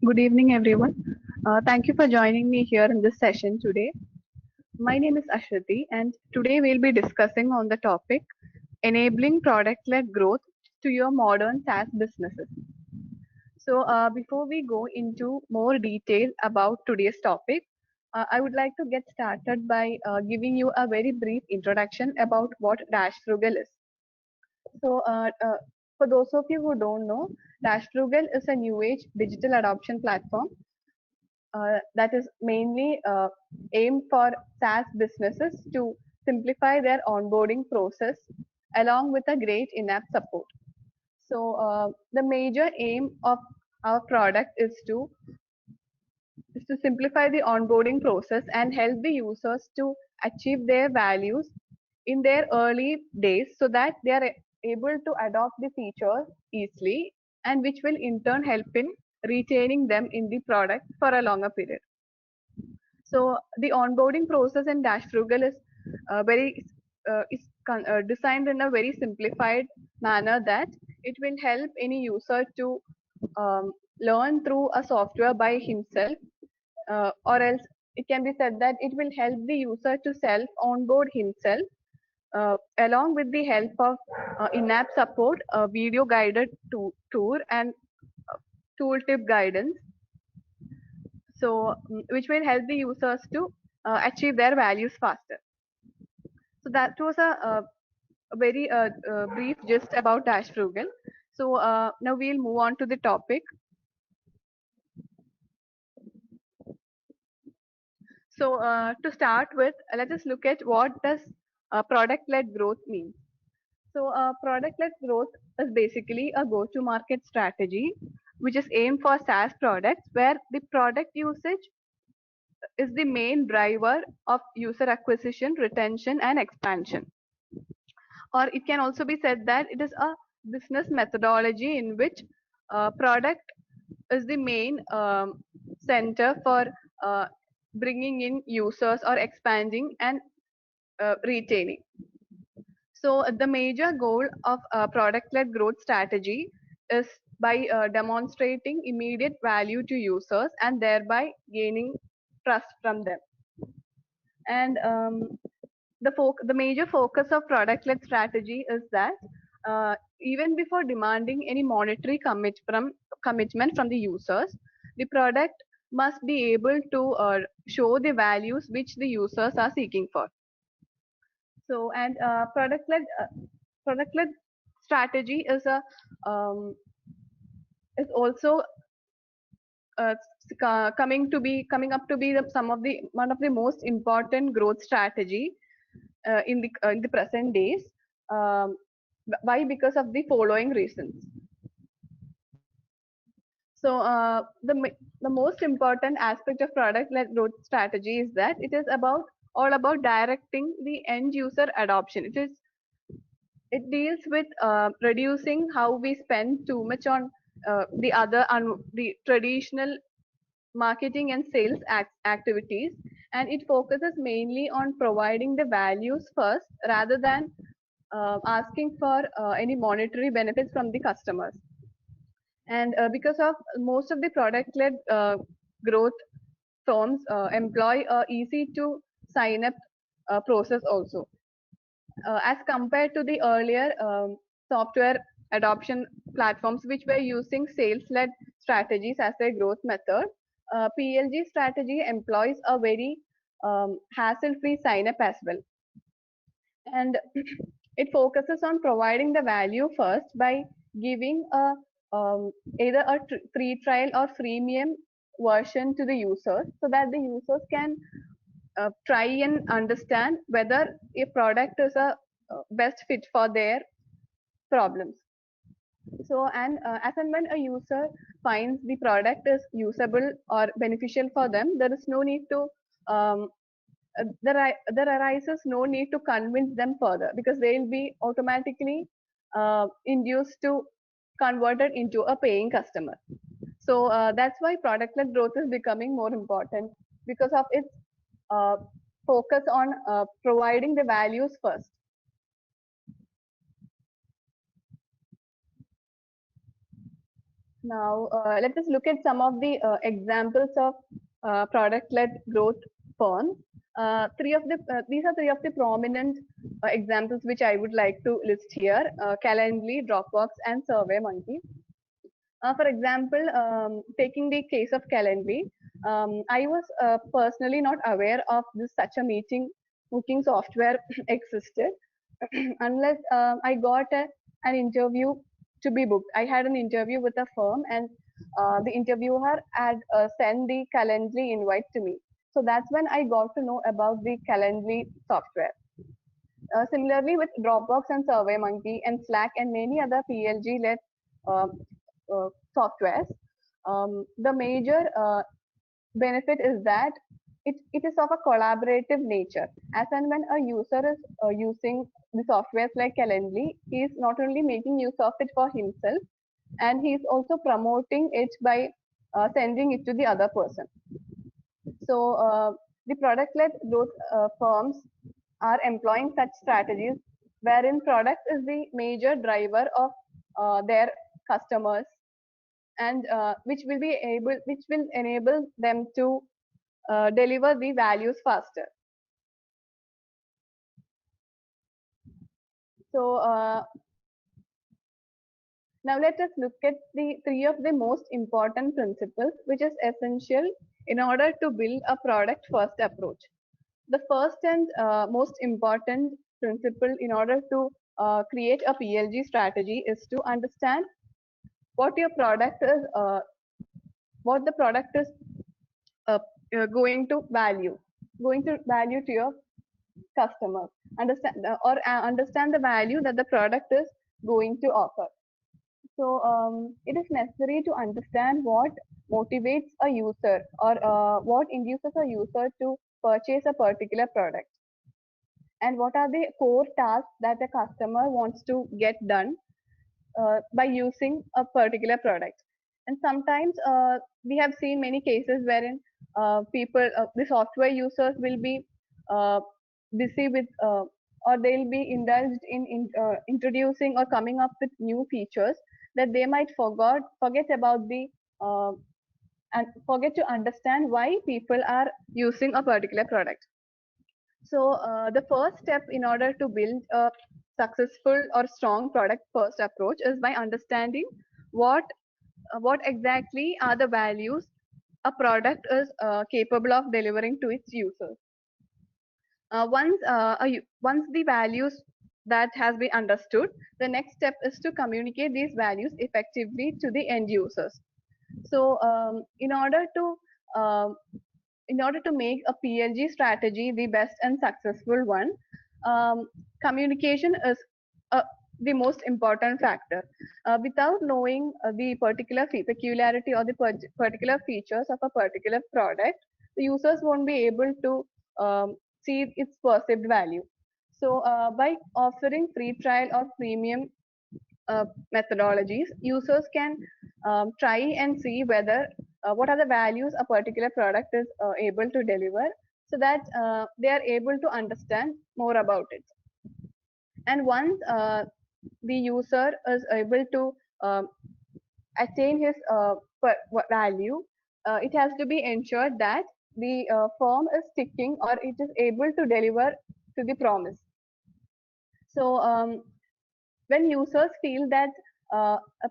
Good evening, everyone. Thank you for joining me here in this session today. My name is Ashwati, and today we'll be discussing on the topic enabling product-led growth to your modern SaaS businesses. So, before we go into more detail about today's topic, I would like to get started by giving you a very brief introduction about what Dash Frugal is. So, for those of you who don't know, Dash Frugal is a new age digital adoption platform that is mainly aimed for SaaS businesses to simplify their onboarding process along with a great in-app support. So the major aim of our product is to simplify the onboarding process and help the users to achieve their values in their early days so that they are able to adopt the features easily, and which will in turn help in retaining them in the product for a longer period. So the onboarding process in Dash Frugal is designed in a very simplified manner that it will help any user to learn through a software by himself, or else it can be said that it will help the user to self onboard himself, along with the help of in-app support, video guided tour, and tooltip guidance. So which will help the users to achieve their values faster. So that was a very brief gist about Dash Frugal. So now we'll move on to the topic. So to start with, let us look at what does product-led growth mean. So product-led growth is basically a go-to-market strategy which is aimed for SaaS products where the product usage is the main driver of user acquisition, retention, and expansion. Or it can also be said that it is a business methodology in which product is the main center for bringing in users or expanding and retaining. So the major goal of product-led growth strategy is by demonstrating immediate value to users and thereby gaining trust from them. And the major focus of product-led strategy is that even before demanding any monetary commitment from the users, the product must be able to show the values which the users are seeking for. So, and product-led strategy is also coming up to be one of the most important growth strategy in the present days. Why? Because of the following reasons. So the most important aspect of product-led growth strategy is that it is all about directing the end user adoption. It deals with reducing how we spend too much on the traditional marketing and sales activities, and it focuses mainly on providing the values first rather than asking for any monetary benefits from the customers. And because of most of the product-led growth firms employ a easy to sign up process also, as compared to the earlier software adoption platforms which were using sales-led strategies as their growth method. PLG strategy employs a very hassle-free sign-up as well, and it focuses on providing the value first by giving either a free trial or freemium version to the users so that the users can try and understand whether a product is a best fit for their problems. So, and as and when a user finds the product is usable or beneficial for them, there is no need to there arises no need to convince them further, because they will be automatically induced to converted into a paying customer. So that's why product-led growth is becoming more important, because of its focus on providing the values first. Now, let us look at some of the examples of product-led growth firms. These are three of the prominent examples which I would like to list here: Calendly, Dropbox, and SurveyMonkey. For example, taking the case of Calendly, I was personally not aware of this such a meeting booking software existed unless I got an interview to be booked. I had an interview with a firm, and the interviewer had sent the Calendly invite to me. So that's when I got to know about the Calendly software. Similarly, with Dropbox and SurveyMonkey and Slack and many other PLG-led uh, softwares, the major benefit is that it is of a collaborative nature. As and when a user is using the softwares like Calendly, he is not only making use of it for himself, and he is also promoting it by sending it to the other person. So the product-led growth firms are employing such strategies wherein product is the major driver of their customers, and which will enable them to deliver the values faster. So now let us look at the three of the most important principles which is essential in order to build a product first approach. The first and most important principle in order to create a PLG strategy is to understand what your product is, what the product is uh, going to value to your customers. Understand the value that the product is going to offer. So it is necessary to understand what motivates a user, or what induces a user to purchase a particular product, and what are the core tasks that the customer wants to get done by using a particular product. And sometimes we have seen many cases wherein the software users will be uh, busy with, or they'll be indulged in introducing or coming up with new features that they might forget about uh, and forget to understand why people are using a particular product. So the first step in order to build a successful or strong product first approach is by understanding what what exactly are the values a product is capable of delivering to its users. Once the values that has been understood, the next step is to communicate these values effectively to the end users. So um, in order to make a PLG strategy the best and successful one, communication is the most important factor. Without knowing the particular peculiarity or the particular features of a particular product, the users won't be able to see its perceived value. So by offering free trial or premium methodologies, users can try and see whether what are the values a particular product is able to deliver, so that they are able to understand more about it. And once the user is able to attain his value, it has to be ensured that the firm is sticking, or it is able to deliver to the promise. So when users feel that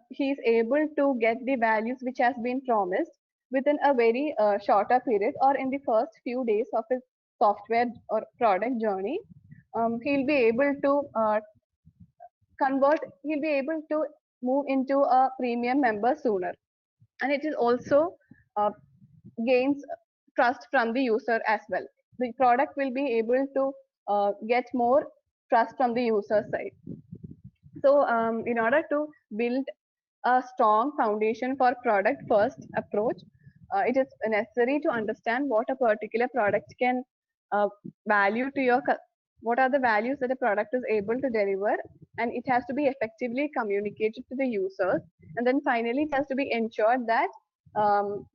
he is able to get the values which has been promised within a very shorter period, or in the first few days of his software or product journey, he'll be able to he'll be able to move into a premium member sooner. And it is also uh, gains trust from the user as well. The product will be able to get more trust from the user side. So in order to build a strong foundation for product first approach, it is necessary to understand what a particular product can value to what are the values that a product is able to deliver, and it has to be effectively communicated to the users. And then finally, it has to be ensured that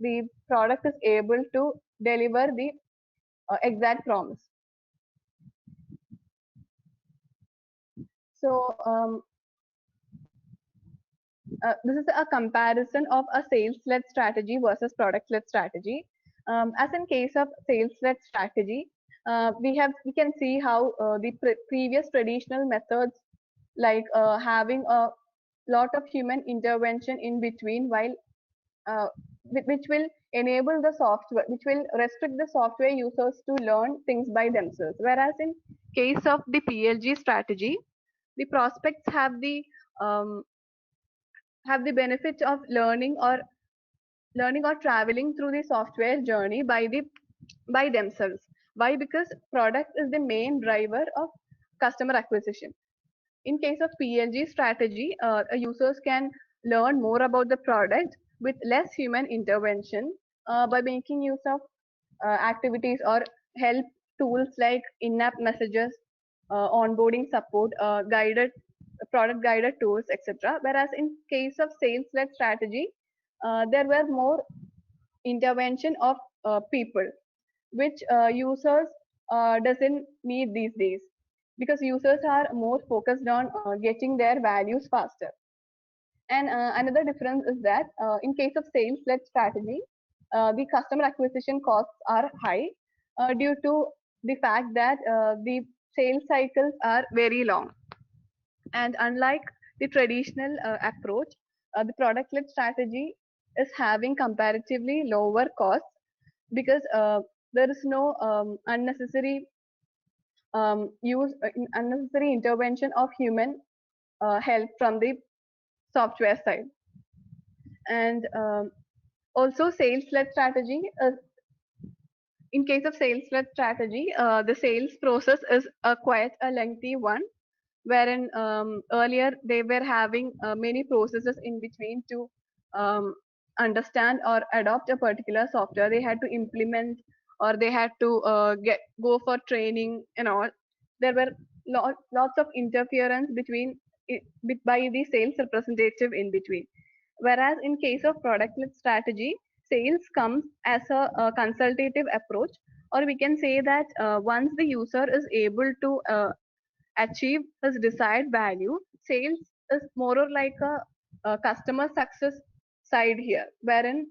the product is able to deliver the exact promise. So This is a comparison of a sales-led strategy versus product-led strategy. As in case of sales-led strategy, we can see how the previous traditional methods, like having a lot of human intervention in between, while which will enable the software, which will restrict the software users to learn things by themselves. Whereas in case of the PLG strategy, the prospects um, have the benefit of learning or traveling through the software journey by themselves. Why? Because product is the main driver of customer acquisition. In case of PLG strategy, users can learn more about the product with less human intervention by making use of activities or help tools like in-app messages, onboarding support, guided product guided tools, etc. Whereas in case of sales-led strategy, there were more intervention of people, which users doesn't need these days, because users are more focused on getting their values faster. And another difference is that in case of sales-led strategy, the customer acquisition costs are high due to the fact that the sales cycles are very long. And unlike the traditional approach, the product-led strategy is having comparatively lower costs, because there is no unnecessary intervention of human help from the software side. And also sales-led strategy, in case of sales-led strategy, the sales process is quite a lengthy one, wherein earlier they were having many processes in between to um, understand or adopt a particular software. They had to implement, or they had to go for training and all. There were lots of interference by the sales representative in between. Whereas in case of product-led strategy, sales comes as a consultative approach, or we can say that once the user is able to achieve his desired value, sales is more or like a customer success side here, wherein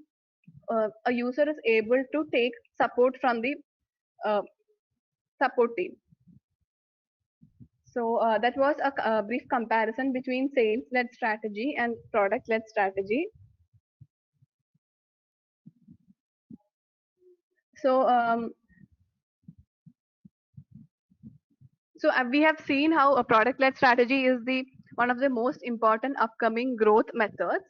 a user is able to take support from the uh, support team. So that was a brief comparison between sales-led strategy and product-led strategy. So we have seen how a product-led strategy is the one of the most important upcoming growth methods.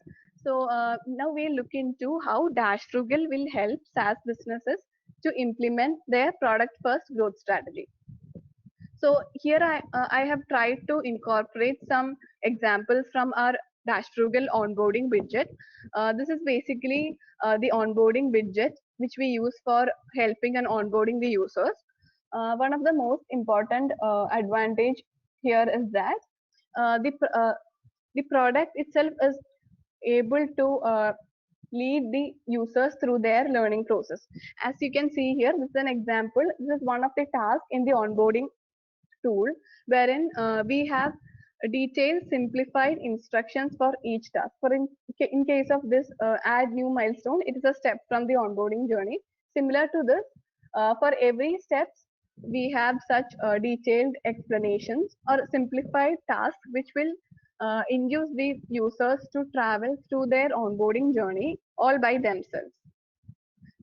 So now we'll look into how Dash Frugal will help SaaS businesses to implement their product-first growth strategy. So here I have tried to incorporate some examples from our Dash Frugal onboarding widget. This is basically the onboarding widget which we use for helping and onboarding the users. One of the most important advantage here is that the product itself is able to lead the users through their learning process. As you can see here, this is an example. This is one of the tasks in the onboarding tool, wherein we have detailed simplified instructions for each task. In case of this add new milestone, it is a step from the onboarding journey. Similar to this, for every steps, we have such detailed explanations or simplified tasks which will induce the users to travel through their onboarding journey all by themselves.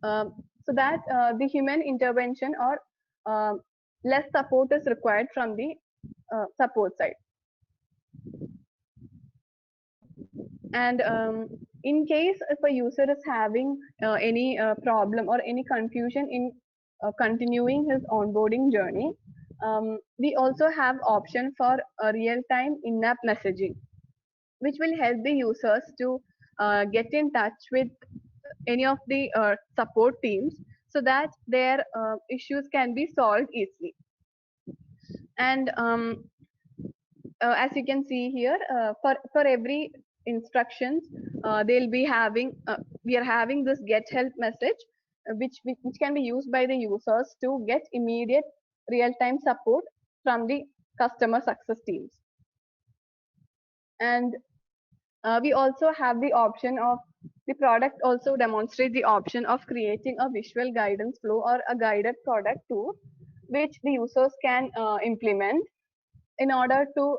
So that the human intervention or less support is required from the support side. And in case if a user is having any problem or any confusion in continuing his onboarding journey, we also have option for real-time in-app messaging, which will help the users to get in touch with any of the support teams, so that their issues can be solved easily. And as you can see here, for every instructions, they'll be having we are having this get help message, which can be used by the users to get immediate real-time support from the customer success teams. And We also have the option of the product also demonstrate the option of creating a visual guidance flow or a guided product tool, which the users can implement in order to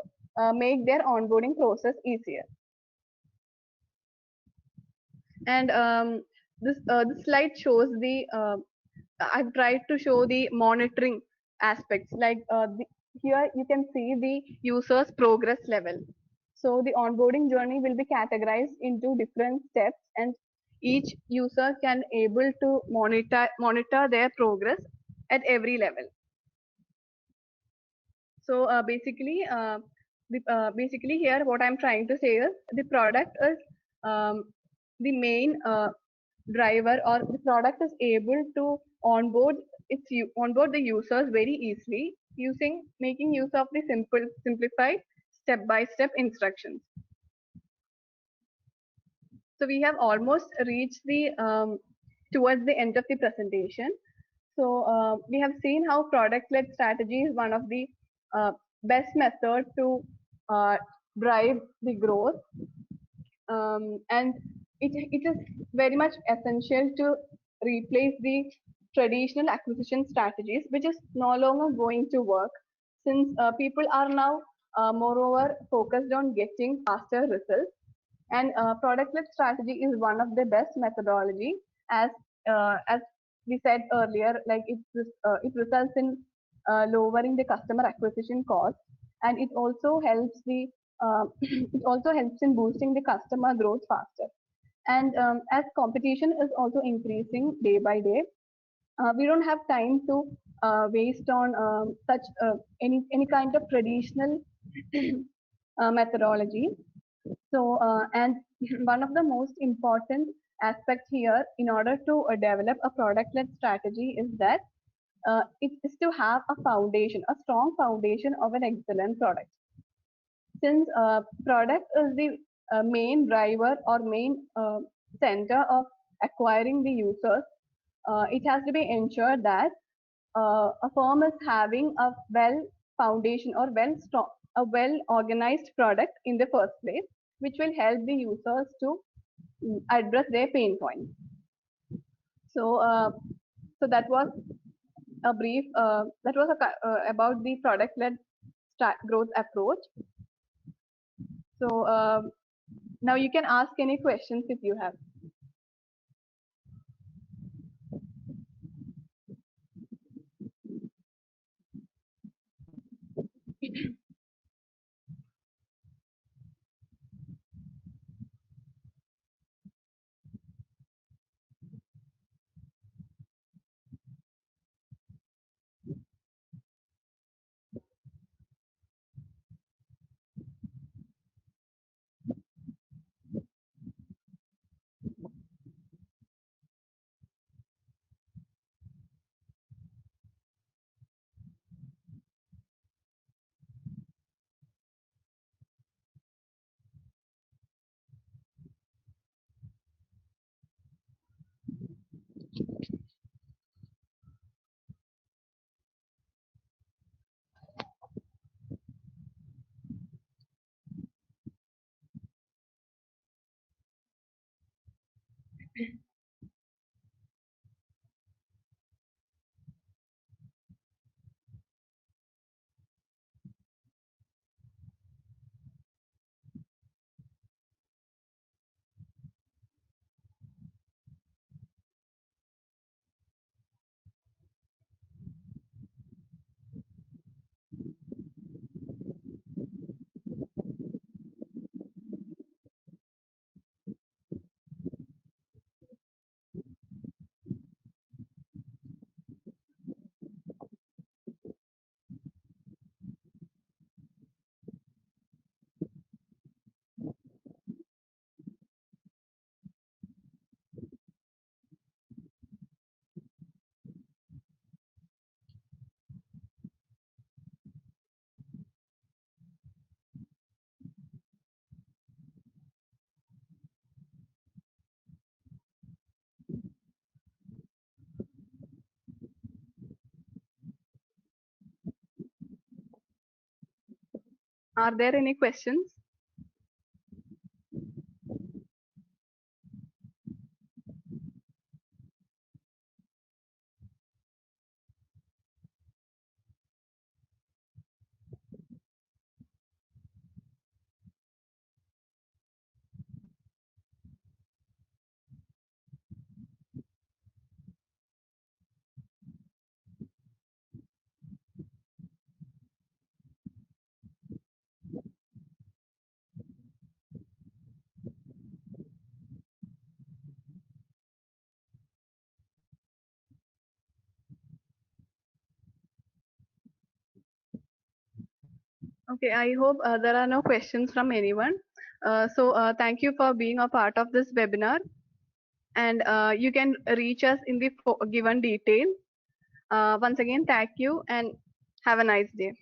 make their onboarding process easier. And this slide shows the I've tried to show the monitoring aspects. Like here you can see the user's progress level. So the onboarding journey will be categorized into different steps, and each user can able to monitor their progress at every level. So basically here what I'm trying to say is the product is the main driver, or the product is able to onboard the users very easily using making use of the simplified step-by-step instructions. So we have almost reached the towards the end of the presentation. So we have seen how product-led strategy is one of the best method to drive the growth, and it is very much essential to replace the traditional acquisition strategies, which is no longer going to work, since people are now moreover focused on getting faster results. And product-led strategy is one of the best methodology, as we said earlier, like it results in lowering the customer acquisition cost, and it also helps the it also helps in boosting the customer growth faster. And as competition is also increasing day by day, we don't have time to waste on such any kind of traditional methodology. So, and one of the most important aspects here in order to develop a product-led strategy is that it is to have a foundation, a strong foundation of an excellent product. Since product is the main driver or main center of acquiring the users, it has to be ensured that a firm is having a well foundation or a well organized product in the first place, which will help the users to address their pain points. So, that was a brief. That was about the product-led growth approach. So now you can ask any questions if you have. Are there any questions? Okay, I hope there are no questions from anyone. Thank you for being a part of this webinar, and you can reach us in the given detail. Once again, thank you and have a nice day.